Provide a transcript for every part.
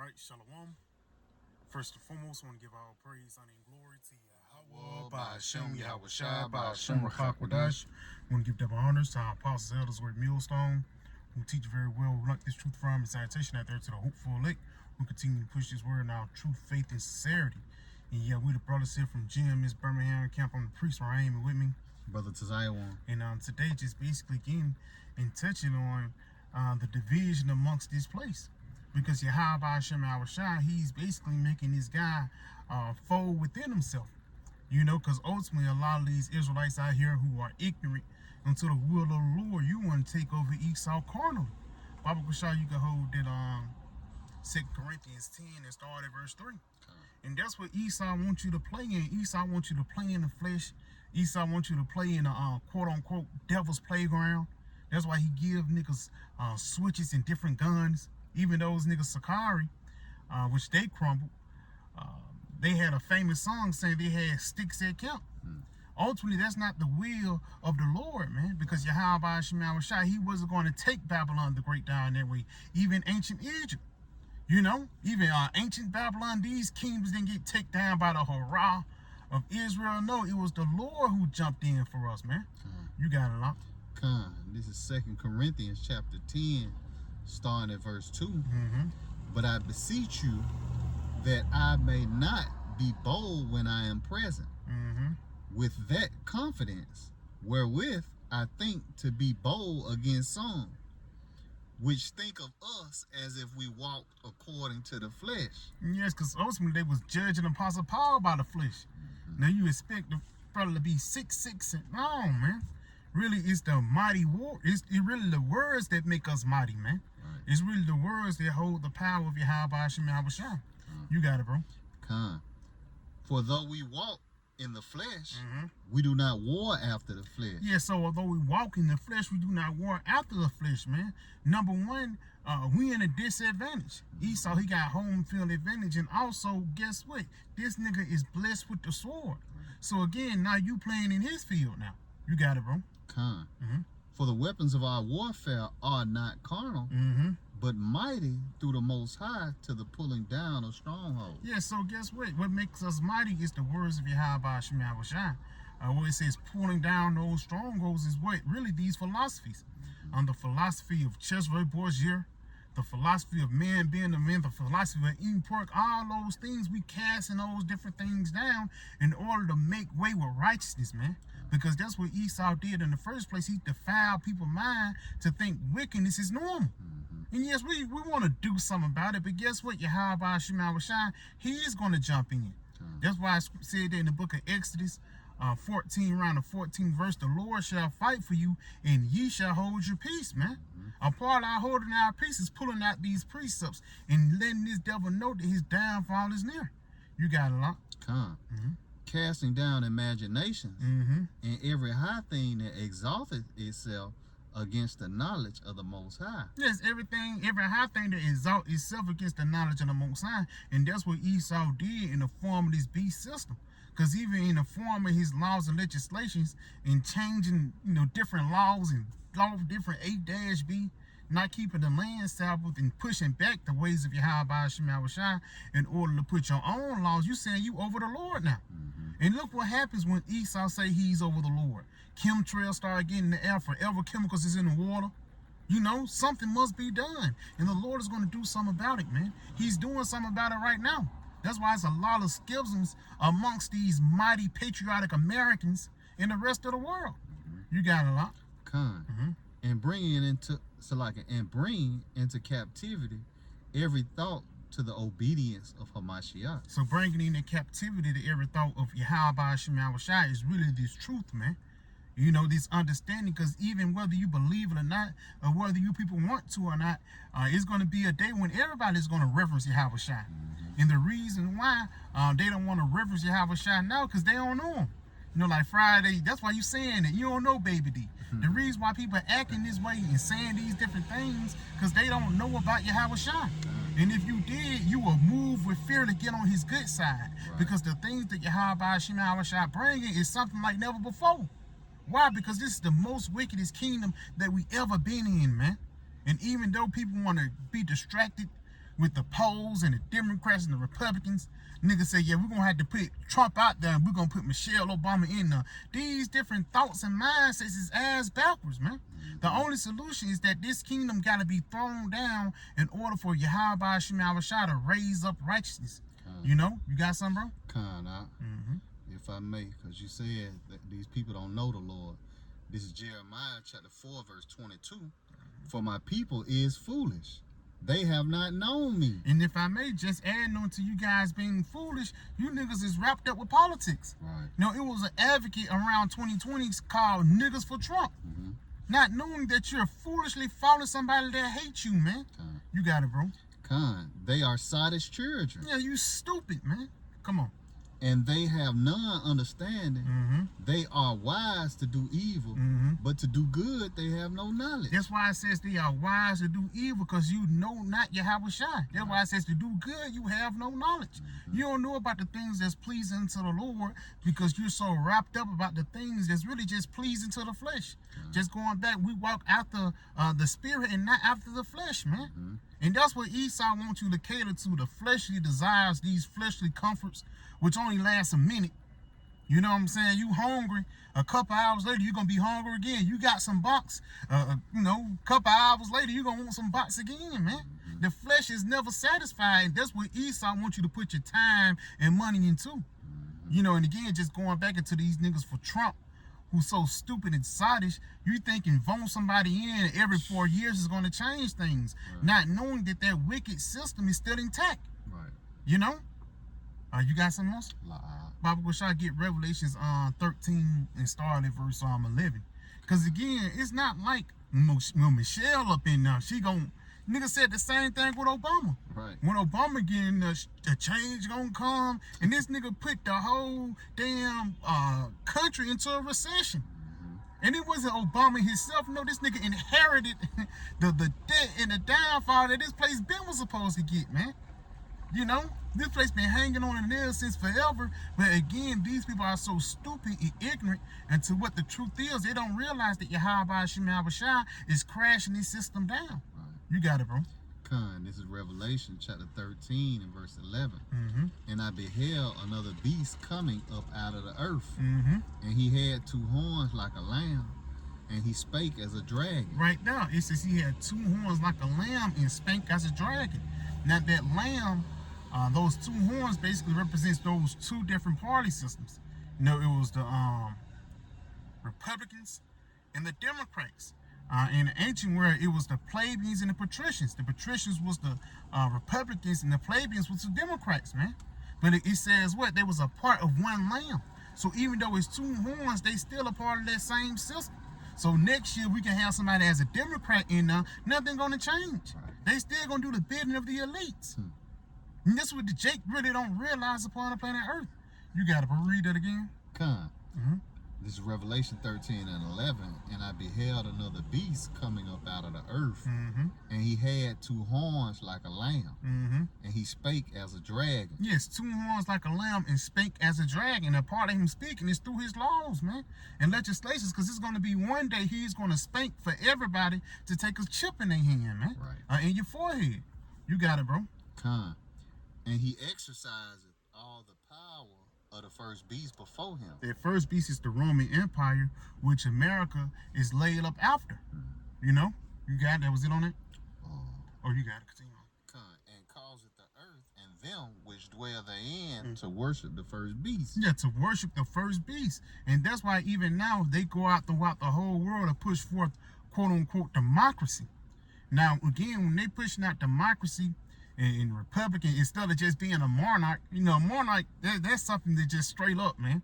right, Shalom. First and foremost, I want to give all praise, honor, and glory to Yahweh, by Hashem, Yahweh Shai, by Hashem, Rachak Wadash. I want to give double honors to our apostles, elders, with Millstone, who teach very well, who learned this truth from, and citation out there to the hopeful elect, who continue to push this word in our truth, faith, and sincerity. And yeah, we the brothers here from GMS Birmingham Camp. I'm the priest, Raheem, and with me, Brother Taziah. And today, just basically getting and touching on the division amongst this place. Because Yahweh Hashem Shai, he's basically making this guy fold within himself. You know, because ultimately a lot of these Israelites out here who are ignorant unto the will of the Lord, you want to take over Esau carnally. Bible Kushah, you can hold that 2 Corinthians 10 and start at verse 3. And that's what Esau wants you to play in. Esau wants you to play in the flesh. Esau wants you to play in a quote-unquote devil's playground. That's why he give niggas switches and different guns. Even those niggas Sakari, which they crumbled, they had a famous song saying they had sticks at camp. Ultimately, that's not the will of the Lord, man, because Yahweh Shemai Shai, he wasn't going to take Babylon the Great down that way. Even ancient Egypt, you know, even ancient Babylon, these kingdoms didn't get taken down by the hurrah of Israel. No, it was the Lord who jumped in for us, man. You got it, lot. This is 2 Corinthians chapter 10. Starting at verse 2. But I beseech you that I may not be bold when I am present, with that confidence wherewith I think to be bold against some, which think of us as if we walked according to the flesh. Yes, because ultimately they was judging Apostle Paul by the flesh. Now you expect the brother to be 6'6" and long, man. Really, it's the mighty war. It's really the words that make us mighty, man. Right. It's really the words that hold the power of Yahweh Shemai Shai. You got it, bro. For though we walk in the flesh, we do not war after the flesh. Yeah, so although we walk in the flesh, we do not war after the flesh, man. Number one, we in a disadvantage. Esau, he got home field advantage. And also, guess what? This nigga is blessed with the sword. So again, now you playing in his field now. You got it, bro. For the weapons of our warfare are not carnal, but mighty through the Most High to the pulling down of strongholds. Yeah, so guess what? What makes us mighty is the words of Yahweh Shemai Shai. Where it says pulling down those strongholds is what? Really these philosophies. The philosophy of Cesare Borgia, the philosophy of man being a man, the philosophy of eating pork, all those things, we casting those different things down in order to make way with righteousness, man. Because that's what Esau did in the first place. He defiled people's mind to think wickedness is normal. And yes, we want to do something about it, but guess what? Yahweh Shemai Shai, he is going to jump in. That's why I said that in the book of Exodus 14, around the 14th verse, the Lord shall fight for you and ye shall hold your peace, man. A part of our holding our peace is pulling out these precepts and letting this devil know that his downfall is near. You got a lot. Casting down imaginations and every high thing that exalteth itself against the knowledge of the Most High. Yes, every high thing that exalts itself against the knowledge of the Most High. And that's what Esau did in the form of this beast system. Because even in the form of his laws and legislations and changing, different laws and different 8-B, not keeping the land Sabbath and pushing back the ways of Yahweh Shemai Shai in order to put your own laws, you saying you over the Lord now. And look what happens when Esau say he's over the Lord. Chemtrails start getting in the air, forever chemicals is in the water. Something must be done. And the Lord is going to do something about it, man. He's doing something about it right now. That's why it's a lot of schisms amongst these mighty patriotic Americans in the rest of the world. You got a lot. And bring into captivity every thought to the obedience of Hamashiach. So bringing into captivity to every thought of Yahweh Shemai Shai is really this truth, man. This understanding, because even whether you believe it or not, or whether you people want to or not, it's going to be a day when everybody's going to reverence Yahweh Shai. And the reason why they don't want to reverence Yahweh Shai now, because they don't know him. Like Friday, that's why you saying that. You don't know Baby D. The reason why people are acting this way and saying these different things, because they don't know about Yahweh Shai. And if you did, you will move with fear to get on his good side. Because the things that Yahweh Shemai Shai bringing is something like never before. Why? Because this is the most wickedest kingdom that we ever been in, man. And even though people want to be distracted with the polls and the Democrats and the Republicans. Niggas say, yeah, we're going to have to put Trump out there and we're going to put Michelle Obama in there. These different thoughts and mindsets is ass backwards, man. The only solution is that this kingdom got to be thrown down in order for Yahweh Shema Shah to raise up righteousness. You know? You got something, bro? If I may, because you said that these people don't know the Lord. This is Jeremiah chapter 4, verse 22. For my people is foolish. They have not known me. And if I may, just add on to you guys being foolish, you niggas is wrapped up with politics. Right. You know, it was an advocate around 2020 called Niggas for Trump. Not knowing that you're foolishly following somebody that hates you, man. You got it, bro. They are sottish children. Yeah, you stupid, man. Come on. And they have none understanding. They are wise to do evil, but to do good they have no knowledge. That's why it says they are wise to do evil, because you know not Yahweh Shai. That's why it says to do good you have no knowledge. You don't know about the things that's pleasing to the Lord because you're so wrapped up about the things that's really just pleasing to the flesh. Just going back, we walk after the spirit and not after the flesh, man. And that's what Esau wants you to cater to, the fleshly desires, these fleshly comforts, which only lasts a minute. You know what I'm saying? You hungry, a couple hours later, you're going to be hungry again. You got some box, you know, a couple hours later, you're going to want some box again, man. The flesh is never satisfied. And that's what Esau wants you to put your time and money into. You know, and again, just going back into these niggas for Trump, who's so stupid and sottish, you thinking vote somebody in every 4 years is going to change things, not knowing that that wicked system is still intact. You know? You got something else? Baba Ghoshai, get Revelations 13 and start at verse 11. Because again, it's not like Michelle up in there. She gon' nigga said the same thing with Obama. When Obama getting the change gonna come, and this nigga put the whole damn country into a recession. And it wasn't Obama himself. No, this nigga inherited the debt and the downfall that this place been was supposed to get, man. You know, this place been hanging on in there since forever. But again, these people are so stupid and ignorant. And to what the truth is, they don't realize that Yahweh Shema Shai is crashing this system down. You got it, bro. This is Revelation chapter 13 and verse 11. And I beheld another beast coming up out of the earth. And he had 2 horns like a lamb, and he spake as a dragon. Right now, it says he had 2 horns like a lamb and spake as a dragon. Now that lamb, those 2 horns basically represents those 2 different party systems. You know, it was the Republicans and the Democrats. In the ancient world, it was the plebeians and the patricians. The patricians was the Republicans, and the plebeians was the Democrats, man. But it says what? They was a part of one lamb. So even though it's 2 horns, they still a part of that same system. So next year we can have somebody as a Democrat in there, nothing gonna change. They still gonna do the bidding of the elites. And that's what the Jake really don't realize upon the planet Earth. You gotta read that again. This is Revelation 13 and 11. And I beheld another beast coming up out of the earth. And he had 2 horns like a lamb. And he spake as a dragon. Yes, 2 horns like a lamb and spake as a dragon. And a part of him speaking is through his laws, man. And legislations, because it's going to be one day he's going to spank for everybody to take a chip in their hand, man. In your forehead. You got it, bro. And he exercises all the power of the first beast before him. The first beast is the Roman Empire, which America is laid up after. You know? You got that? Was it on it? Oh, you got it. Continue on. And causeth the earth and them which dwell therein to worship the first beast. Yeah, to worship the first beast. And that's why even now they go out throughout the whole world to push forth quote unquote democracy. Now again, when they pushing out democracy and Republican, instead of just being a monarch, you know, a monarch, that's something that just straight up, man.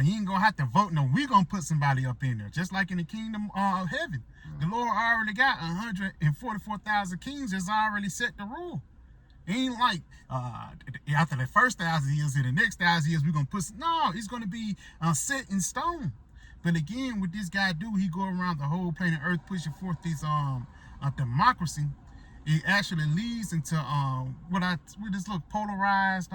You ain't gonna have to vote. No, we gonna put somebody up in there, just like in the kingdom of heaven. The Lord already got 144,000 kings that's already set the rule. It ain't like after the first 1,000 years and the next 1,000 years we're gonna put. No, it's gonna be set in stone. But again, what this guy do, he go around the whole planet Earth pushing forth this democracy. It actually leads into what this look polarized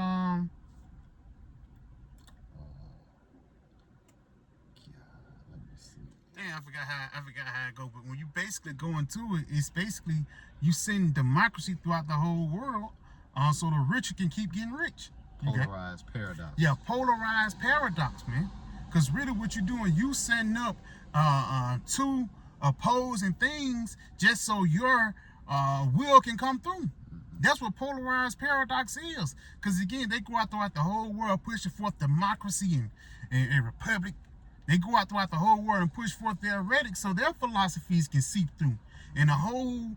Damn, I forgot how it go. But when you basically go into it, it's basically you send democracy throughout the whole world, so the rich can keep getting rich. Polarized paradox. Yeah, polarized paradox, man. Because really, what you're doing, you setting up two opposing things just so your will can come through. That's what polarized paradox is. Because again, they go out throughout the whole world pushing forth democracy and republic. They go out throughout the whole world and push forth their rhetoric so their philosophies can seep through. And the whole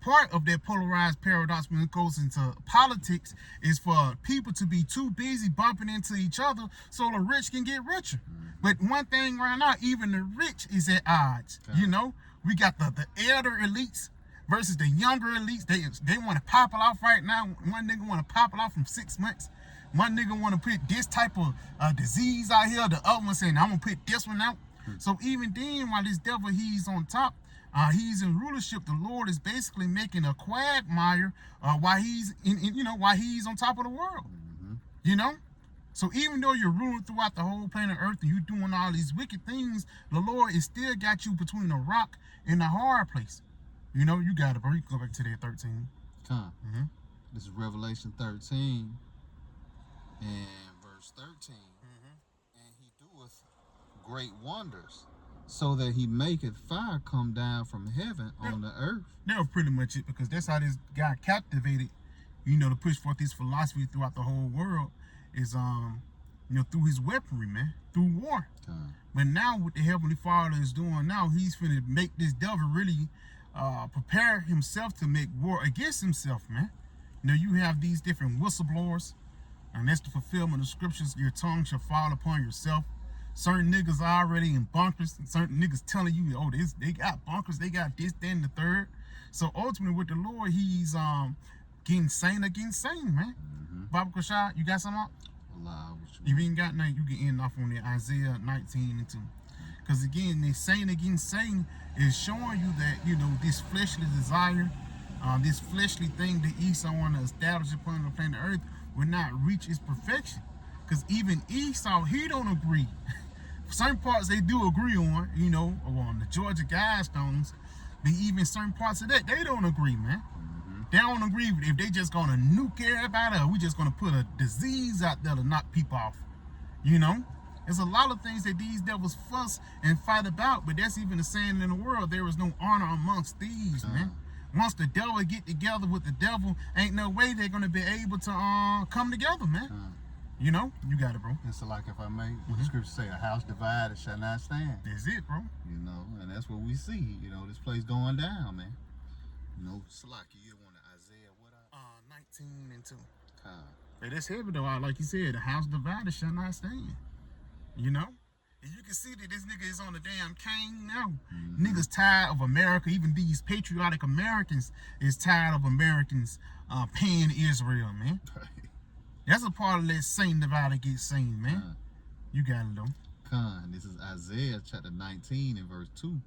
part of that polarized paradox when it goes into politics is for people to be too busy bumping into each other so the rich can get richer. But one thing right now, even the rich is at odds. You know, we got the elder elites versus the younger elites. They want to pop it off right now. One nigga want to pop it off from 6 months. One nigga want to put this type of disease out here. The other one saying, I'm going to put this one out. So even then, while this devil, he's on top, he's in rulership, the Lord is basically making a quagmire while he's while he's on top of the world. You know? So even though you're ruling throughout the whole planet Earth and you're doing all these wicked things, the Lord is still got you between a rock and a hard place. You know, you got it, bro. You can go back to that 13. This is Revelation 13 and verse 13. And he doeth great wonders, so that he maketh fire come down from heaven on the earth. That was pretty much it, because that's how this guy captivated, you know, to push forth his philosophy throughout the whole world is, you know, through his weaponry, man, through war. But now what the Heavenly Father is doing now, he's finna make this devil really prepare himself to make war against himself, man. You know, you have these different whistleblowers, and that's the fulfillment of scriptures. Your tongue shall fall upon yourself. Certain niggas are already in bunkers, and certain niggas telling you, oh, they got bunkers, they got this, that, and the third. So ultimately with the Lord, he's getting sane against sane, man. Baba Kashad, you got something out? If you ain't got nothing, you can end off on the Isaiah 19 and 2. Because again, the sane against sane is showing you that, you know, this fleshly desire, this fleshly thing that Esau want to establish upon the planet Earth will not reach its perfection. Because even Esau, he don't agree. Certain parts they do agree on, you know, on the Georgia Guidestones, but even certain parts of that, they don't agree, man. They don't agree if they just gonna nuke everybody or we just gonna put a disease out there to knock people off. You know? There's a lot of things that these devils fuss and fight about, but that's even the saying in the world, there is no honor amongst thieves, man. Once the devil get together with the devil, ain't no way they're gonna be able to come together, man. You know? You got it, bro. It's like, if I may, what the scripture say, a house divided shall not stand. That's it, bro. You know, and that's what we see. You know, this place going down, man. You know, Salaki, you want to Isaiah what? 19 and 2. Hey, that's heavy though. Like you said, a house divided shall not stand. You know? And you can see that this nigga is on the damn cane now. Niggas tired of America. Even these patriotic Americans is tired of Americans paying Israel, man. That's a part of that same divide that gets seen, man. You got it, though. This is Isaiah chapter 19 and verse 2.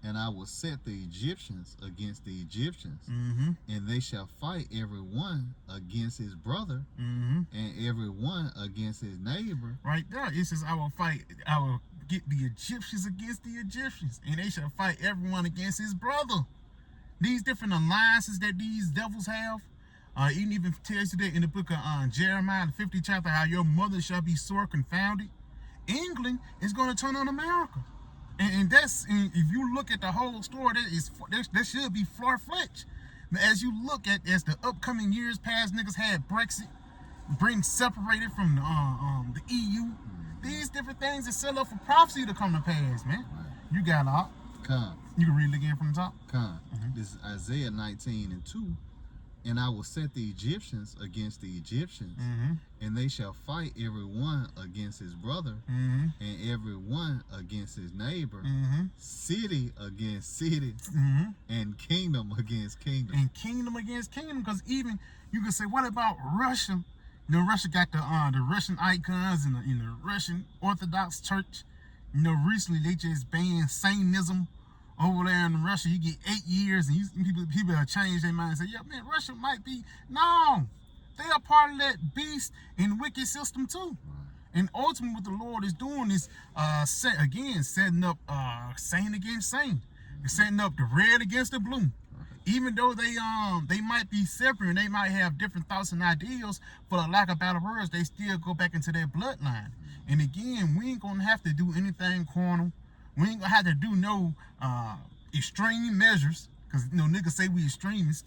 And I will set the Egyptians against the Egyptians, and they shall fight every one against his brother, and every one against his neighbor. Right there, it says, I will get the Egyptians against the Egyptians, and they shall fight everyone against his brother. These different alliances that these devils have, it even tells you that in the book of Jeremiah, the 50th chapter, how your mother shall be sore confounded. England is going to turn on America. And that's, if you look at the whole story, that should be far-fetched. But as you look at, as the upcoming years pass, niggas had Brexit, Britain separated from the EU. These different things that set up for prophecy to come to pass, man. You got it all. You can read it again from the top. This is Isaiah 19 and 2. And I will set the Egyptians against the Egyptians, and they shall fight every one against his brother, and every one against his neighbor, city against city, and kingdom against kingdom. And kingdom against kingdom, because even you can say, what about Russia? You know, Russia got the Russian icons and the Russian Orthodox Church. You know, recently they just banned Satanism. Over there in Russia, you get 8 years, and people have changed their mind and say, yeah, man, Russia might be. No, they are part of that beast and wicked system too. And ultimately what the Lord is doing is setting up saint against saint. It's setting up the red against the blue. Even though they might be separate and they might have different thoughts and ideals, for the lack of better words, they still go back into their bloodline. And again, we ain't gonna have to do anything carnal. We ain't gonna have to do no extreme measures, because niggas say we extremists.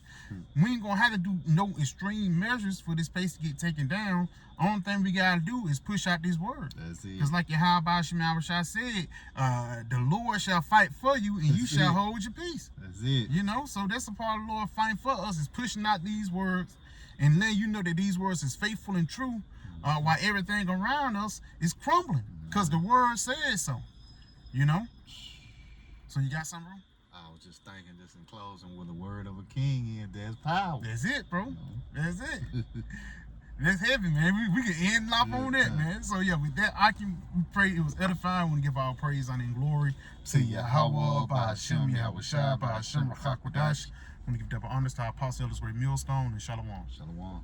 We ain't gonna have to do no extreme measures for this place to get taken down. Only thing we gotta do is push out this word. That's it. Because like Yahweh Shema said, the Lord shall fight for you and you shall hold your peace. That's it. So that's the part of the Lord fighting for us, is pushing out these words and letting you know that these words is faithful and true, while everything around us is crumbling. Because the word says so. So you got something, bro? I was just thinking, just in closing, with the word of a king in, there's power. That's it, bro. That's it. That's heavy, man. We can end off on that, man. So yeah, with that, we pray it was edifying. We want to give our praise, honor, and glory to Yahweh, Ba'ashem, Yahweh Shai, Ba'ashem, Rachakwadash. I want to give double honors to our apostle, Elders Great Millstone, and Shalom. Shalom.